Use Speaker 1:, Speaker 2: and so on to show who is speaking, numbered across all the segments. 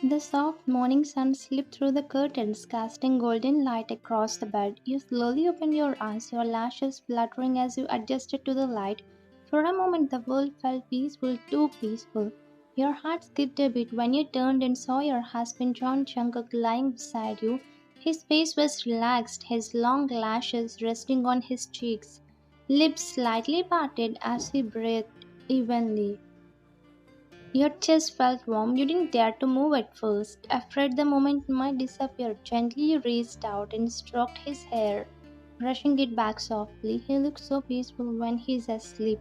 Speaker 1: The soft morning sun slipped through the curtains, casting golden light across the bed. You slowly opened your eyes, your lashes fluttering as you adjusted to the light. For a moment, the world felt peaceful, too peaceful. Your heart skipped a bit when you turned and saw your husband John Jungkook lying beside you. His face was relaxed, his long lashes resting on his cheeks, lips slightly parted as he breathed evenly. Your chest felt warm. You didn't dare to move at first, afraid the moment might disappear. Gently you reached out and stroked his hair, brushing it back softly. He looks so peaceful when he's asleep.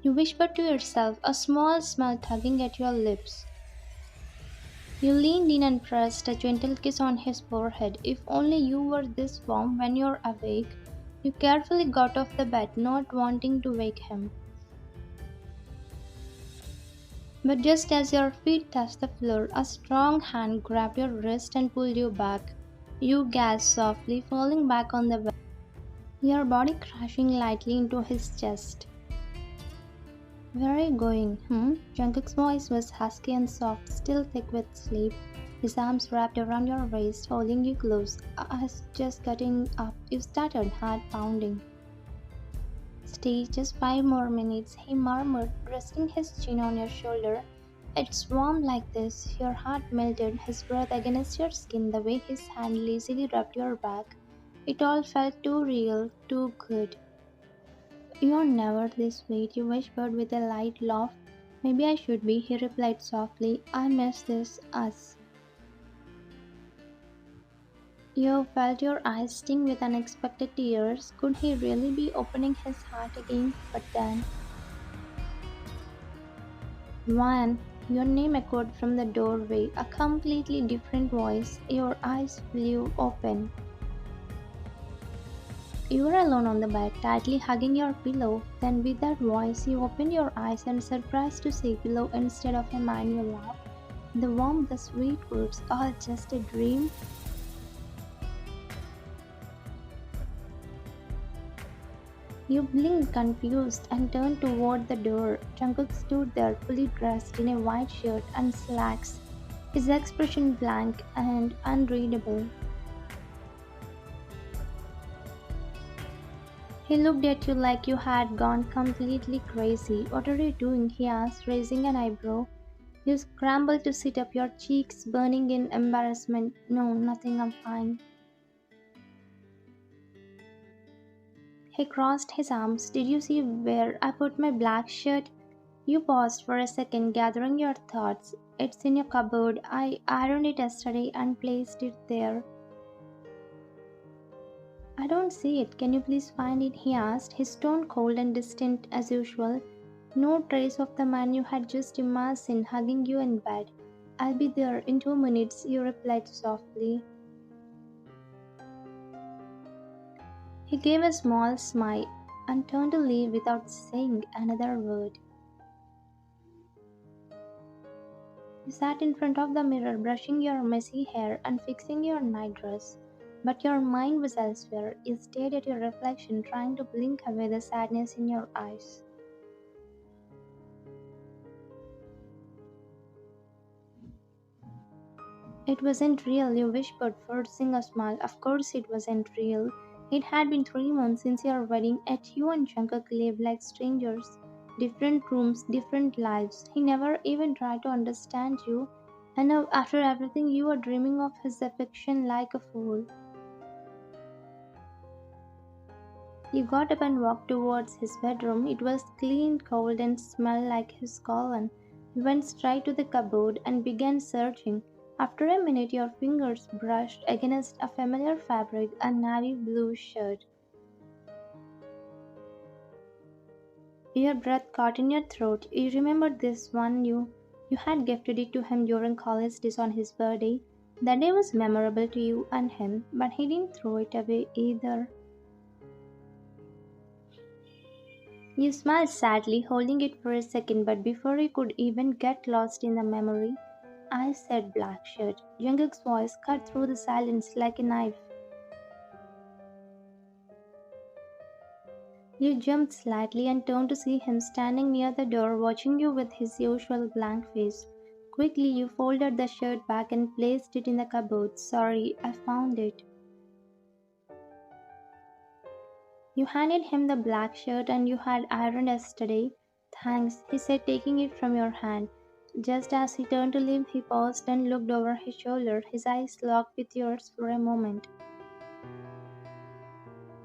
Speaker 1: You whispered to yourself, a small smile tugging at your lips. You leaned in and pressed a gentle kiss on his forehead. If only you were this warm when you're awake. You carefully got off the bed, not wanting to wake him. But just as your feet touched the floor, a strong hand grabbed your wrist and pulled you back. You gasped softly, falling back on the bed, your body crashing lightly into his chest. Where are you going? Jungkook's voice was husky and soft, still thick with sleep. His arms wrapped around your waist, holding you close. I was just getting up, you stuttered, heart pounding. Stay just 5 more minutes, he murmured, resting his chin on your shoulder. It's warm like this. Your heart melted, his breath against your skin, the way his hand lazily rubbed your back. It all felt too real, too good. You're never this sweet, you whispered with a light laugh. Maybe I should be, he replied softly. I miss this, us. You felt your eyes sting with unexpected tears. Could he really be opening his heart again? But then, Ryan, your name echoed from the doorway, a completely different voice. Your eyes flew open. You were alone on the bed, tightly hugging your pillow. Then, with that voice, you opened your eyes and surprised to see pillow instead of a man you love. The warmth, the sweet words, all just a dream. You blinked confused and turned toward the door. Jungkook stood there, fully dressed in a white shirt and slacks, his expression blank and unreadable. He looked at you like you had gone completely crazy. What are you doing? He asked, raising an eyebrow. You scrambled to sit up, your cheeks burning in embarrassment. No, nothing, I'm fine. He crossed his arms. Did you see where I put my black shirt? You paused for a second, gathering your thoughts. It's in your cupboard. I ironed it yesterday and placed it there. I don't see it. Can you please find it? He asked, his tone cold and distant as usual. No trace of the man you had just imagined hugging you in bed. I'll be there in 2 minutes, you replied softly. He gave a small smile and turned to leave without saying another word. You sat in front of the mirror, brushing your messy hair and fixing your nightdress. But your mind was elsewhere. You stared at your reflection, trying to blink away the sadness in your eyes. It wasn't real, you whispered, forcing a smile. Of course it wasn't real. It had been 3 months since your wedding, yet you and Jungkook lived like strangers. Different rooms, different lives. He never even tried to understand you. And now, after everything, you are dreaming of his affection like a fool. You got up and walked towards his bedroom. It was clean, cold, and smelled like his colon. You went straight to the cupboard and began searching. After a minute, your fingers brushed against a familiar fabric, a navy blue shirt. Your breath caught in your throat. You remembered this one you had gifted it to him during college days on his birthday. That day was memorable to you and him, but he didn't throw it away either. You smiled sadly, holding it for a second, but before you could even get lost in the memory, I said black shirt. Jungkook's voice cut through the silence like a knife. You jumped slightly and turned to see him standing near the door, watching you with his usual blank face. Quickly, you folded the shirt back and placed it in the cupboard. Sorry, I found it. You handed him the black shirt and you had ironed yesterday. Thanks, he said, taking it from your hand. Just as he turned to leave, he paused and looked over his shoulder, his eyes locked with yours for a moment.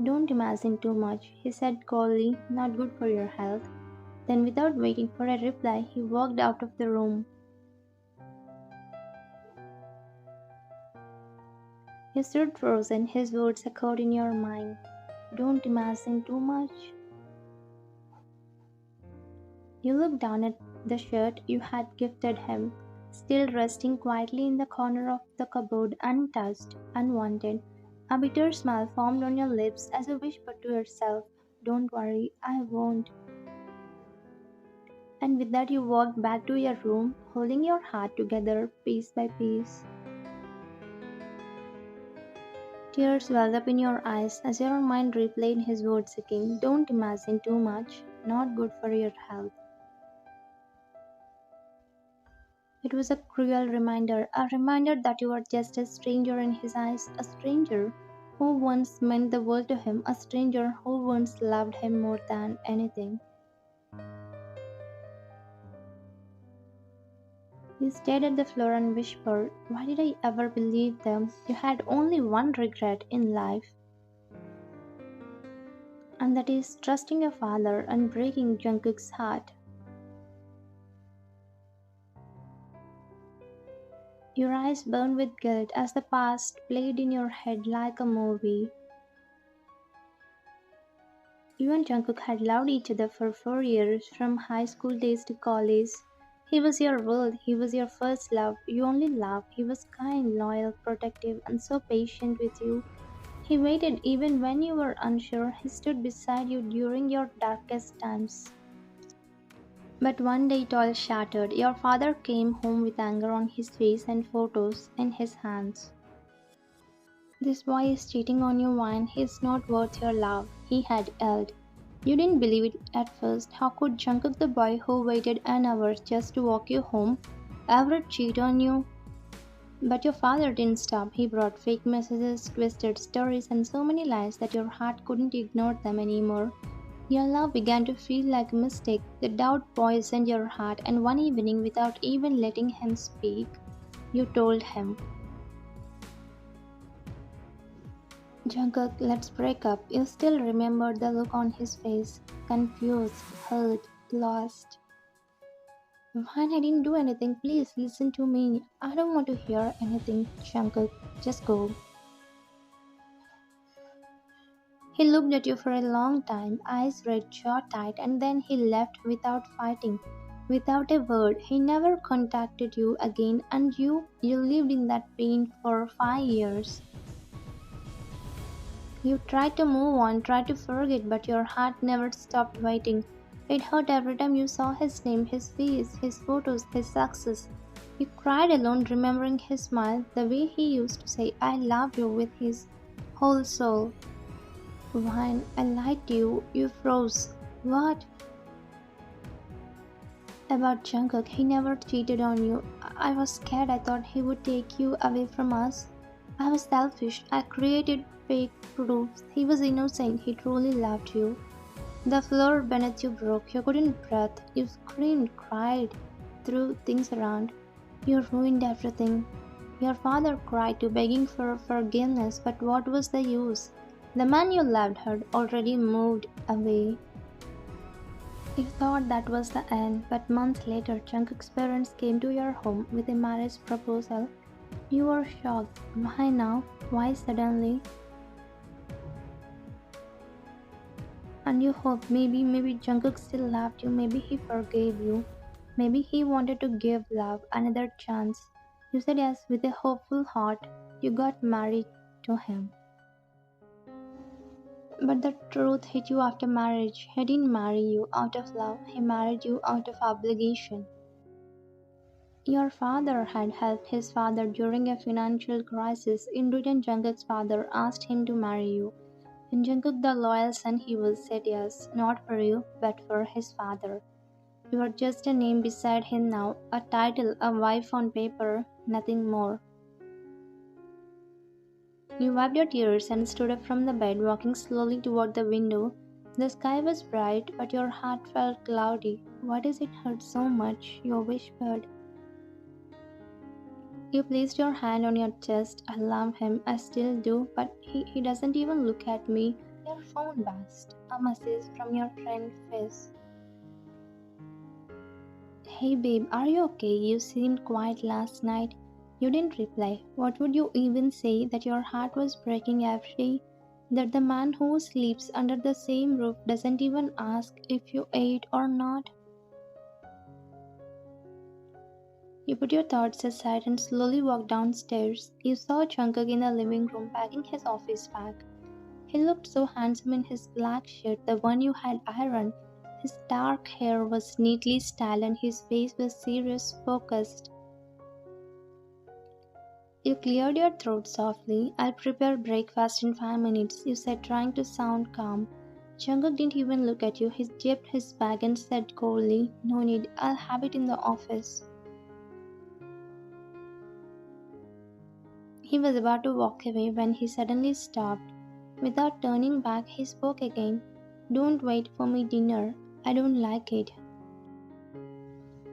Speaker 1: Don't imagine too much, he said coldly, not good for your health. Then, without waiting for a reply, he walked out of the room. You stood frozen, his words echoed in your mind. Don't imagine too much. You looked down at the shirt you had gifted him, still resting quietly in the corner of the cupboard, untouched, unwanted. A bitter smile formed on your lips as you whispered to yourself, Don't worry, I won't. And with that, you walked back to your room, holding your heart together piece by piece. Tears welled up in your eyes as your mind replayed his words again. Don't imagine too much, not good for your health. It was a cruel reminder, a reminder that you were just a stranger in his eyes, a stranger who once meant the world to him, a stranger who once loved him more than anything. You stared at the floor and whispered, Why did I ever believe them? You had only one regret in life, and that is trusting your father and breaking Jungkook's heart. Your eyes burned with guilt as the past played in your head like a movie. You and Jungkook had loved each other for 4 years, from high school days to college. He was your world, he was your first love, you only loved. He was kind, loyal, protective, and so patient with you. He waited even when you were unsure, he stood beside you during your darkest times. But one day it all shattered. Your father came home with anger on his face and photos in his hands. This boy is cheating on you, Wine. He's not worth your love, he had yelled. You didn't believe it at first. How could Jungkook, the boy who waited an hour just to walk you home, ever cheat on you? But your father didn't stop. He brought fake messages, twisted stories, and so many lies that your heart couldn't ignore them anymore. Your love began to feel like a mistake. The doubt poisoned your heart, and one evening, without even letting him speak, you told him, Jungkook, let's break up. You still remember the look on his face. Confused, hurt, lost. Fine, I didn't do anything. Please listen to me. I don't want to hear anything, Jungkook. Just go. He looked at you for a long time, eyes red, jaw tight, and then he left without fighting. Without a word, he never contacted you again, and you lived in that pain for 5 years. You tried to move on, tried to forget, but your heart never stopped waiting. It hurt every time you saw his name, his face, his photos, his success. You cried alone, remembering his smile, the way he used to say, I love you with his whole soul. Wine, I lied to you. You froze. What? About Jungkook, he never cheated on you. I was scared. I thought he would take you away from us. I was selfish. I created fake proofs. He was innocent. He truly loved you. The floor beneath you broke. You couldn't breathe. You screamed, cried, threw things around. You ruined everything. Your father cried too, begging for forgiveness, but what was the use? The man you loved had already moved away. You thought that was the end, but months later, Jungkook's parents came to your home with a marriage proposal. You were shocked. Why now? Why suddenly? And you hoped maybe Jungkook still loved you, maybe he forgave you, maybe he wanted to give love another chance. You said yes with a hopeful heart. You got married to him. But the truth hit you after marriage. He didn't marry you out of love, he married you out of obligation. Your father had helped his father during a financial crisis. In return, Jungkook's father asked him to marry you. And Jungkook, the loyal son he was, said yes, not for you, but for his father. You are just a name beside him now, a title, a wife on paper, nothing more. You wiped your tears and stood up from the bed, walking slowly toward the window. The sky was bright, but your heart felt cloudy. Why does it hurt so much? You whispered. You placed your hand on your chest. I love him, I still do, but he doesn't even look at me. Your phone buzzed. A message from your friend Fizz. Hey babe, are you okay? You seemed quiet last night. You didn't reply. What would you even say? That your heart was breaking every day? That the man who sleeps under the same roof doesn't even ask if you ate or not? You put your thoughts aside and slowly walked downstairs. You saw Jungkook in the living room packing his office bag. He looked so handsome in his black shirt, the one you had ironed. His dark hair was neatly styled and his face was serious, focused. You cleared your throat softly. I'll prepare breakfast in 5 minutes, you said, trying to sound calm. Jungkook didn't even look at you. He zipped his bag and said coldly, No need, I'll have it in the office. He was about to walk away when he suddenly stopped. Without turning back, he spoke again. Don't wait for me dinner. I don't like it.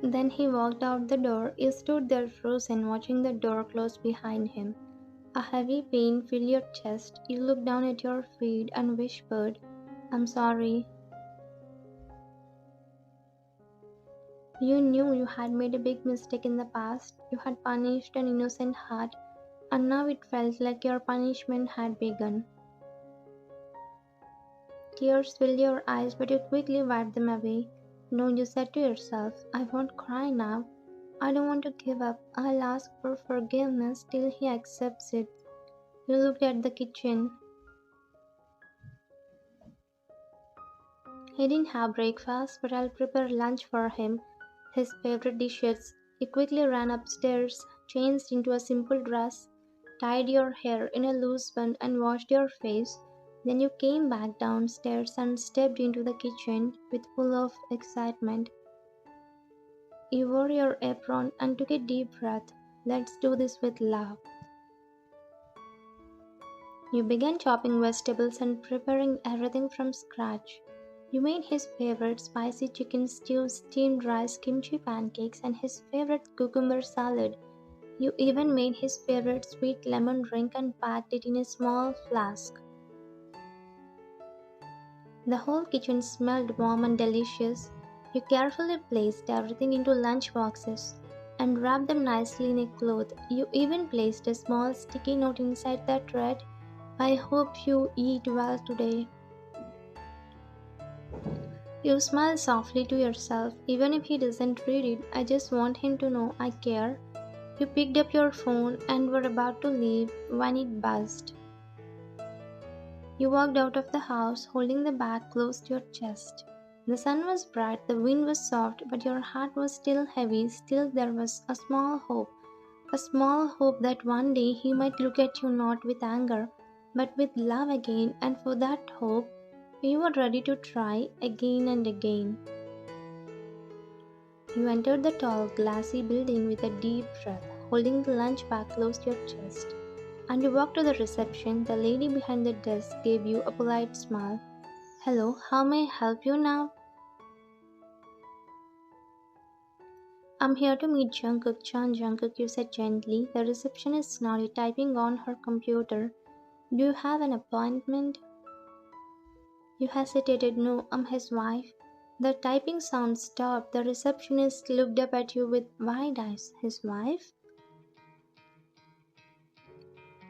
Speaker 1: Then he walked out the door. You stood there frozen, watching the door close behind him. A heavy pain filled your chest. You looked down at your feet and whispered, I'm sorry. You knew you had made a big mistake in the past. You had punished an innocent heart, and now it felt like your punishment had begun. Tears filled your eyes, but you quickly wiped them away. No, you said to yourself, I won't cry now. I don't want to give up. I'll ask for forgiveness till he accepts it. You looked at the kitchen. He didn't have breakfast, but I'll prepare lunch for him. His favorite dishes. You quickly ran upstairs, changed into a simple dress, tied your hair in a loose bun, and washed your face. Then you came back downstairs and stepped into the kitchen with full of excitement. You wore your apron and took a deep breath. Let's do this with love. You began chopping vegetables and preparing everything from scratch. You made his favorite spicy chicken stew, steamed rice, kimchi pancakes, and his favorite cucumber salad. You even made his favorite sweet lemon drink and packed it in a small flask. The whole kitchen smelled warm and delicious. You carefully placed everything into lunch boxes and wrapped them nicely in a cloth. You even placed a small sticky note inside that read, I hope you eat well today. You smile softly to yourself. Even if he doesn't read it, I just want him to know I care. You picked up your phone and were about to leave when it buzzed. You walked out of the house, holding the bag close to your chest. The sun was bright, the wind was soft, but your heart was still heavy. Still, there was a small hope that one day he might look at you not with anger, but with love again, and for that hope, you were ready to try again and again. You entered the tall, glassy building with a deep breath, holding the lunch bag close to your chest. And you walked to the reception. The lady behind the desk gave you a polite smile. Hello, how may I help you now? I'm here to meet Jungkook. John Jungkook, you said gently. The receptionist nodded, typing on her computer. Do you have an appointment? You hesitated. No, I'm his wife. The typing sound stopped. The receptionist looked up at you with wide eyes. His wife?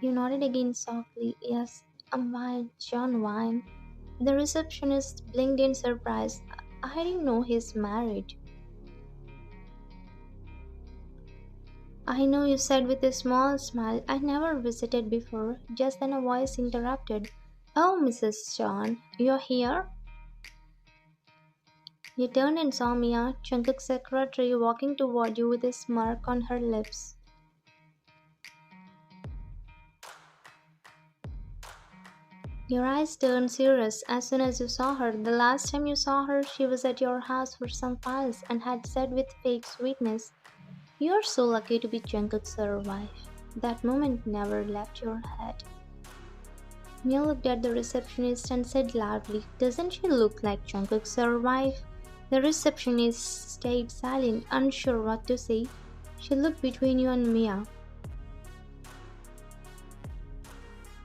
Speaker 1: You nodded again softly. Yes, I'm John Wine. The receptionist blinked in surprise. I didn't know he's married. I know, you said with a small smile. I never visited before. Just then a voice interrupted. Oh, Mrs. John, you're here? You turned and saw Mia, Jungkook's secretary, walking toward you with a smirk on her lips. Your eyes turned serious as soon as you saw her. The last time you saw her, she was at your house for some files and had said with fake sweetness, "You're so lucky to be Jungkook's wife." That moment never left your head. Mia looked at the receptionist and said loudly, "Doesn't she look like Jungkook's wife?" The receptionist stayed silent, unsure what to say. She looked between you and Mia.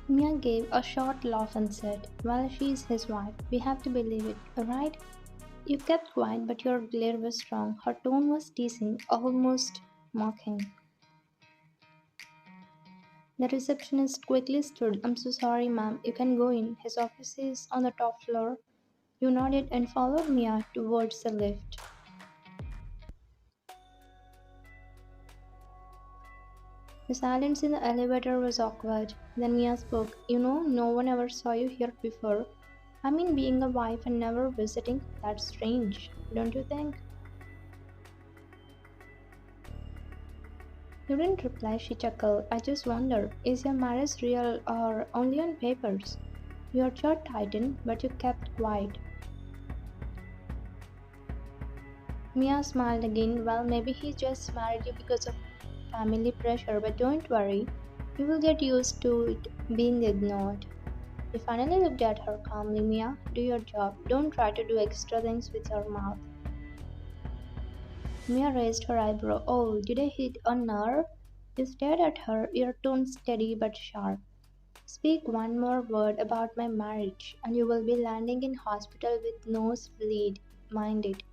Speaker 1: Mia gave a short laugh and said, "Well, she's his wife. We have to believe it, right?" You kept quiet, but your glare was strong. Her tone was teasing, almost mocking. The receptionist quickly stood. "I'm so sorry, ma'am. You can go in. His office is on the top floor." You nodded and followed Mia towards the lift. The silence in the elevator was awkward. Then Mia spoke. "You know, no one ever saw you here before. I mean, being a wife and never visiting, that's strange, don't you think?" You didn't reply, she chuckled. "I just wonder, is your marriage real or only on papers?" Your jaw tightened, but you kept quiet. Mia smiled again. "Well, maybe he just married you because of family pressure, but don't worry. You will get used to it being ignored." You finally looked at her calmly. "Mia, do your job. Don't try to do extra things with your mouth." Mia raised her eyebrow. "Oh, did I hit a nerve?" You stared at her, your tone steady but sharp. "Speak one more word about my marriage, and you will be landing in hospital with nose bleed. Mind it."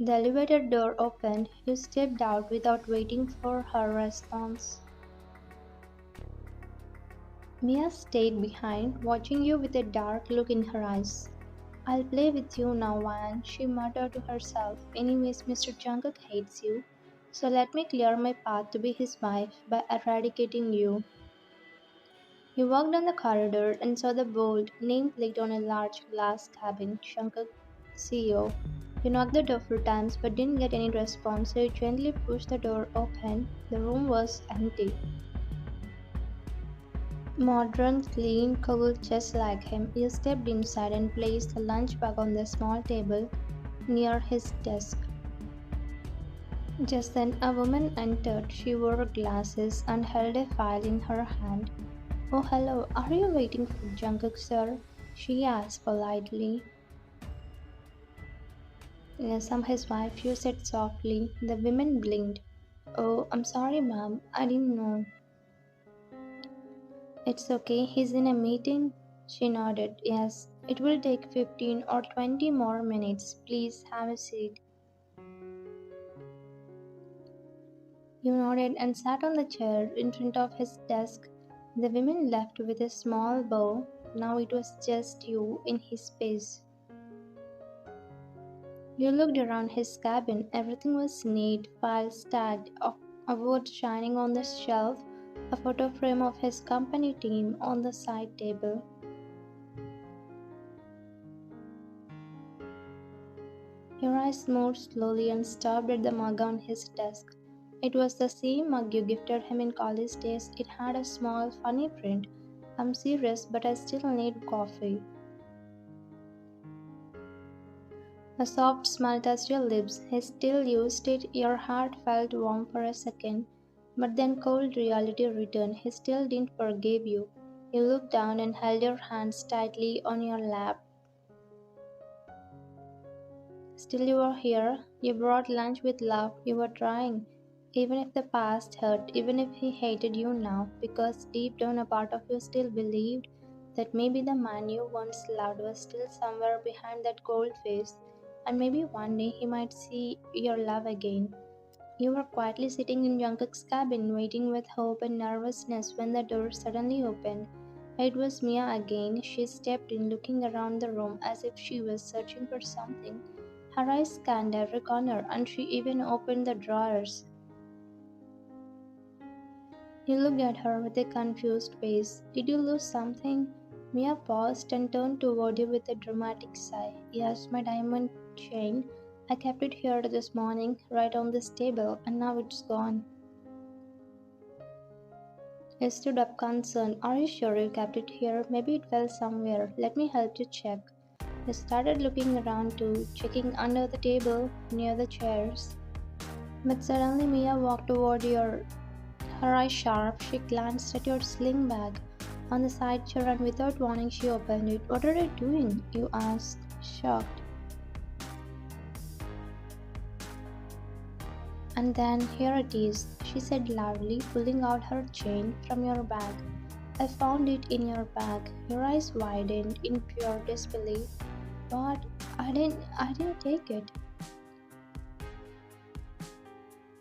Speaker 1: The elevator door opened. You stepped out without waiting for her response. Mia stayed behind, watching you with a dark look in her eyes. "I'll play with you now, Van," she muttered to herself. "Anyways, Mr. Jungkook hates you, so let me clear my path to be his wife by eradicating you." You walked down the corridor and saw the bold nameplate on a large glass cabin, Jungkook CEO. You knocked the door 4 times but didn't get any response, so you gently pushed the door open. The room was empty. Modern, clean, cool, just like him. You stepped inside and placed the lunch bag on the small table near his desk. Just then a woman entered. She wore glasses and held a file in her hand. "Oh, hello. Are you waiting for Jungkook, sir?" she asked politely. "Yes, I'm his wife," you said softly. The woman blinked. "Oh, I'm sorry, ma'am. I didn't know." "It's okay. He's in a meeting." She nodded. "Yes, it will take 15 or 20 more minutes. Please have a seat." You nodded and sat on the chair in front of his desk. The woman left with a small bow. Now it was just you in his space. You looked around his cabin. Everything was neat, files stacked, a wood shining on the shelf, a photo frame of his company team on the side table. Your eyes moved slowly and stopped at the mug on his desk. It was the same mug you gifted him in college days. It had a small, funny print. "I'm serious, but I still need coffee." A soft smell touched your lips. He still used it. Your heart felt warm for a second. But then cold reality returned. He still didn't forgive you. You looked down and held your hands tightly on your lap. "Still you are here. You brought lunch with love. You were trying. Even if the past hurt, even if he hated you now, because deep down a part of you still believed that maybe the man you once loved was still somewhere behind that cold face, and maybe one day he might see your love again." You were quietly sitting in Jungkook's cabin, waiting with hope and nervousness when the door suddenly opened. It was Mia again. She stepped in, looking around the room as if she was searching for something. Her eyes scanned every corner, and she even opened the drawers. You looked at her with a confused face. "Did you lose something?" Mia paused and turned toward you with a dramatic sigh. "Yes, my diamond chain. I kept it here this morning, right on this table, and now it's gone." He stood up concerned. Are you sure you kept it here? Maybe it fell somewhere. Let me help you check. He started looking around too, checking under the table, near the chairs. But suddenly Mia walked toward her eyes sharp. She glanced at your sling bag on the side chair and without warning she opened it. What are you doing? You asked, shocked. And then here it is, she said loudly, pulling out her chain from your bag. I found it in your bag. Your eyes widened in pure disbelief. But I didn't take it.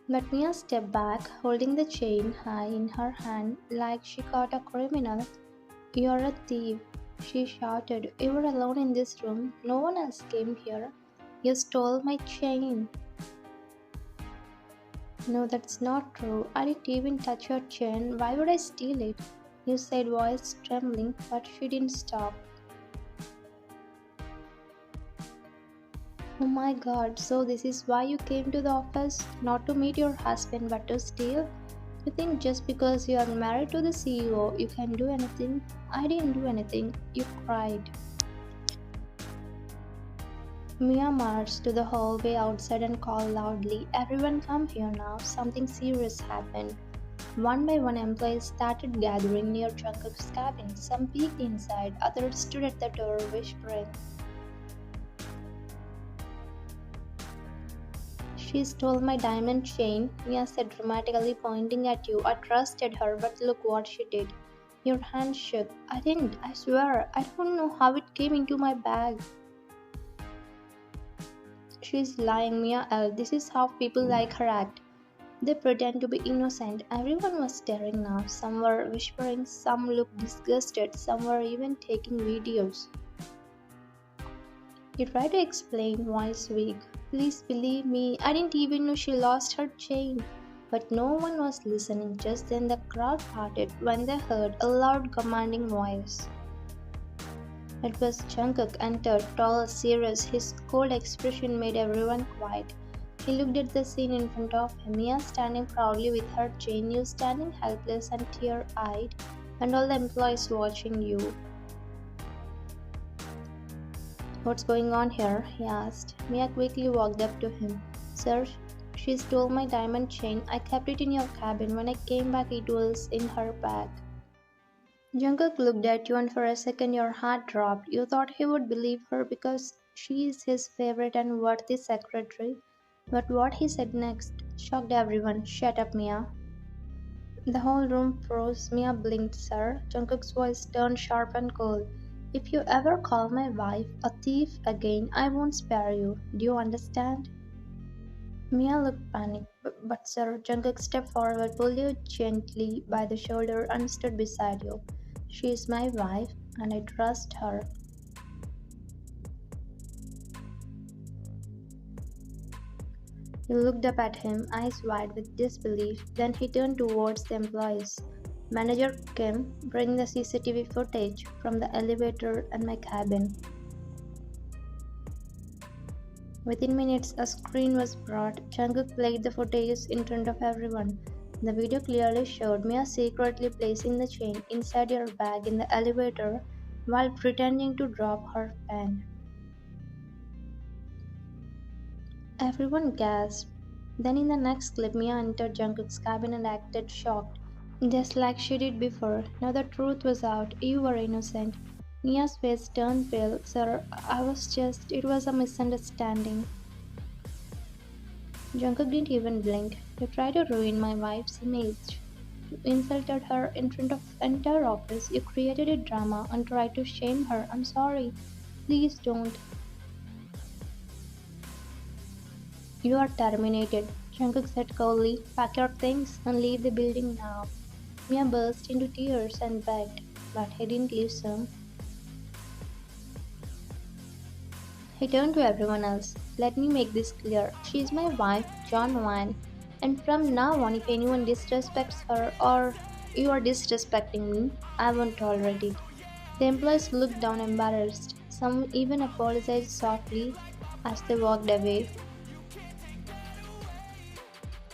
Speaker 1: But Mia stepped back, holding the chain high in her hand like she caught a criminal. You're a thief, she shouted. You were alone in this room. No one else came here. You stole my chain. No, that's not true. I didn't even touch your chain. Why would I steal it? You said, voice trembling, but she didn't stop. Oh my god, so this is why you came to the office? Not to meet your husband but to steal? You think just because you are married to the CEO, you can do anything? I didn't do anything. You cried. Mia marched to the hallway outside and called loudly, everyone come here now, something serious happened. One by one employees started gathering near Jungkook's cabin. Some peeked inside, others stood at the door whispering. She stole my diamond chain, Mia said dramatically pointing at you. I trusted her, but look what she did. Your hand shook. I didn't, I swear. I don't know how it came into my bag. She's lying, Mia L. This is how people like her act. They pretend to be innocent. Everyone was staring now. Some were whispering, some looked disgusted, some were even taking videos. You tried to explain, voice weak. Please believe me, I didn't even know she lost her chain. But no one was listening. Just then the crowd parted when they heard a loud commanding voice. It was Jungkook entered, tall, serious. His cold expression made everyone quiet. He looked at the scene in front of him, Mia standing proudly with her chain, you standing helpless and tear-eyed, and all the employees watching you. What's going on here? He asked. Mia quickly walked up to him. Sir, she stole my diamond chain. I kept it in your cabin. When I came back, it was in her bag. Jungkook looked at you and for a second your heart dropped. You thought he would believe her because she is his favorite and worthy secretary. But what he said next shocked everyone. Shut up, Mia. The whole room froze. Mia blinked, sir. Jungkook's voice turned sharp and cold. If you ever call my wife a thief again, I won't spare you. Do you understand? Mia looked panicked. But sir, Jungkook stepped forward, pulled you gently by the shoulder and stood beside you. She is my wife and I trust her. He looked up at him, eyes wide with disbelief. Then he turned towards the employees. Manager Kim, bring the CCTV footage from the elevator and my cabin. Within minutes, a screen was brought. Jungkook played the footage in front of everyone. The video clearly showed Mia secretly placing the chain inside your bag in the elevator while pretending to drop her pen. Everyone gasped. Then in the next clip, Mia entered Jungkook's cabin and acted shocked, just like she did before. Now the truth was out. You were innocent. Mia's face turned pale. Sir, it was a misunderstanding. Jungkook didn't even blink. You tried to ruin my wife's image. You insulted her in front of the entire office. You created a drama and tried to shame her. I'm sorry. Please don't. You are terminated, Jungkook said coldly. Pack your things and leave the building now. Mia burst into tears and begged, but he didn't listen. He turned to everyone else. Let me make this clear. She is my wife, John Wan, and from now on if anyone disrespects her or you are disrespecting me, I won't tolerate it. The employees looked down embarrassed. Some even apologized softly as they walked away.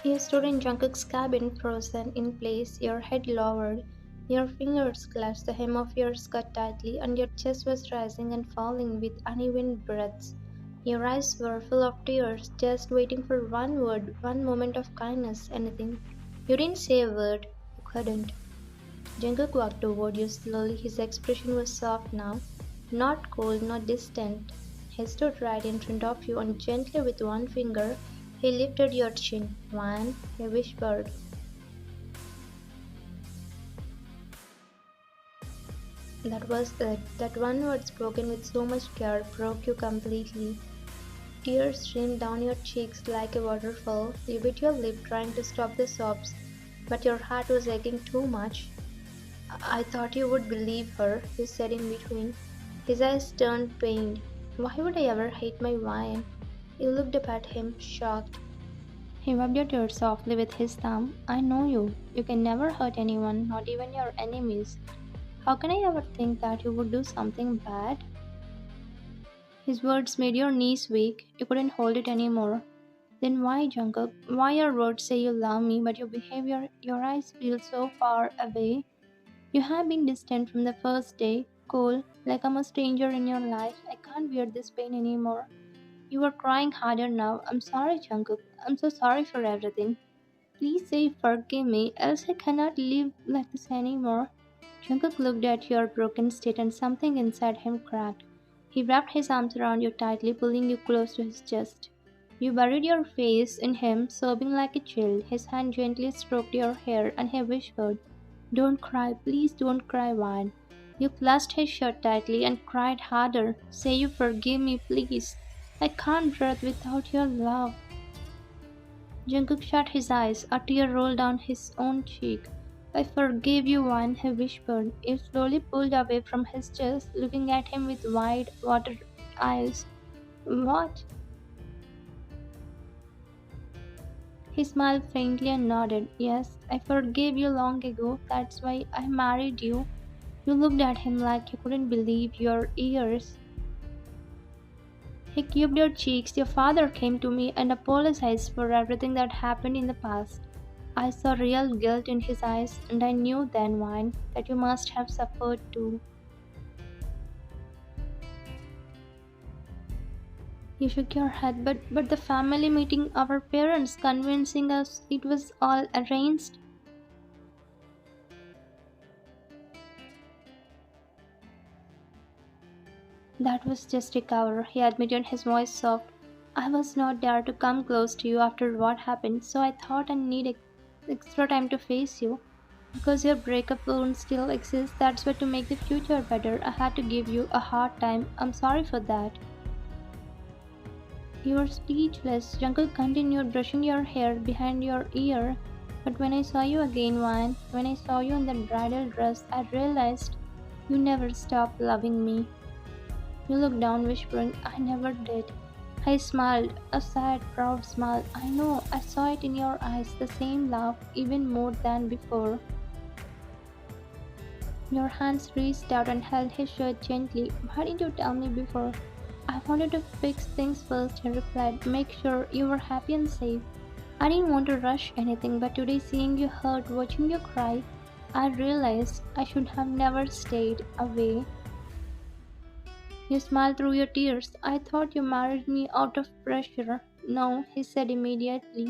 Speaker 1: You stood in Jungkook's cabin, frozen in place, your head lowered. Your fingers clutched the hem of your skirt tightly, and your chest was rising and falling with uneven breaths. Your eyes were full of tears, just waiting for one word, one moment of kindness, anything. You didn't say a word. You couldn't. Jungkook walked toward you slowly. His expression was soft now, not cold, not distant. He stood right in front of you, and gently with one finger, he lifted your chin. "One," he whispered. That was it. That one word spoken with so much care broke you completely. Tears streamed down your cheeks like a waterfall. You bit your lip trying to stop the sobs, but your heart was aching too much. "I thought you would believe her," he said in between. His eyes turned pained. "Why would I ever hate my wine?" You looked up at him, shocked. He rubbed your tears softly with his thumb. "I know you. You can never hurt anyone, not even your enemies. How can I ever think that you would do something bad?" His words made your knees weak. You couldn't hold it anymore. "Then why, Jungkook? Why your words say you love me, but your behavior, your eyes feel so far away? You have been distant from the first day, cold, like I'm a stranger in your life. I can't bear this pain anymore." You are crying harder now. "I'm sorry, Jungkook. I'm so sorry for everything. Please say forgive me, else I cannot live like this anymore." Jungkook looked at your broken state and something inside him cracked. He wrapped his arms around you tightly, pulling you close to his chest. You buried your face in him, sobbing like a child. His hand gently stroked your hair and he whispered, "Don't cry, please don't cry, Vine." You clutched his shirt tightly and cried harder. "Say you forgive me, please. I can't breathe without your love." Jungkook shut his eyes. A tear rolled down his own cheek. "I forgive you, Vine," he whispered. You slowly pulled away from his chest, looking at him with wide, watery eyes. "What?" He smiled faintly and nodded. "Yes, I forgave you long ago. That's why I married you." You looked at him like you couldn't believe your ears. He cubed your cheeks. "Your father came to me and apologized for everything that happened in the past." I saw real guilt in his eyes, and I knew then, Wine, that you must have suffered too. You shook your head. But the family meeting, our parents convincing us it was all arranged." "That was just a cover," he admitted, his voice soft. "I was not there to come close to you after what happened, so I thought I needed extra time to face you. Because your breakup wound still exists, that's why to make the future better, I had to give you a hard time. I'm sorry for that." You were speechless. Jungle continued brushing your hair behind your ear. "But when I saw you again, Vine, when I saw you in that bridal dress, I realized you never stopped loving me." You looked down, whispering, "I never did." I smiled, a sad, proud smile. "I know, I saw it in your eyes, the same love, even more than before." Your hands reached out and held his shirt gently. "Why didn't you tell me before?" "I wanted to fix things first," he replied. "Make sure you were happy and safe. I didn't want to rush anything, but today seeing you hurt, watching you cry, I realized I should have never stayed away." You smiled through your tears. "I thought you married me out of pressure." "No," he said immediately.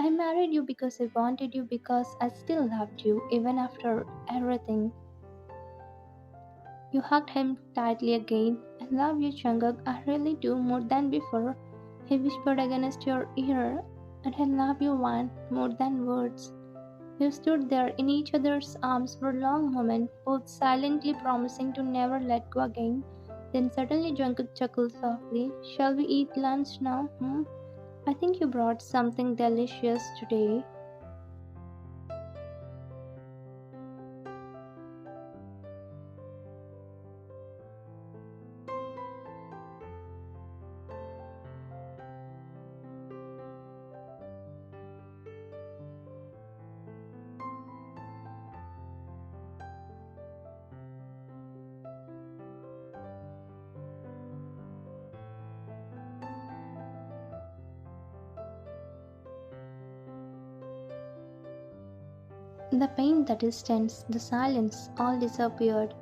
Speaker 1: "I married you because I wanted you, because I still loved you, even after everything." You hugged him tightly again. "I love you, Changak. I really do, more than before." He whispered against your ear. "And I love you, one, more than words." You stood there in each other's arms for a long moment, both silently promising to never let go again. Then suddenly Jungkook chuckled softly. "Shall we eat lunch now? I think you brought something delicious today." The pain, the distance, the silence all disappeared.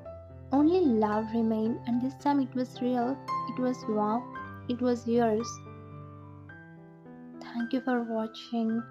Speaker 1: Only love remained, and this time it was real. It was wow. It was yours. Thank you for watching.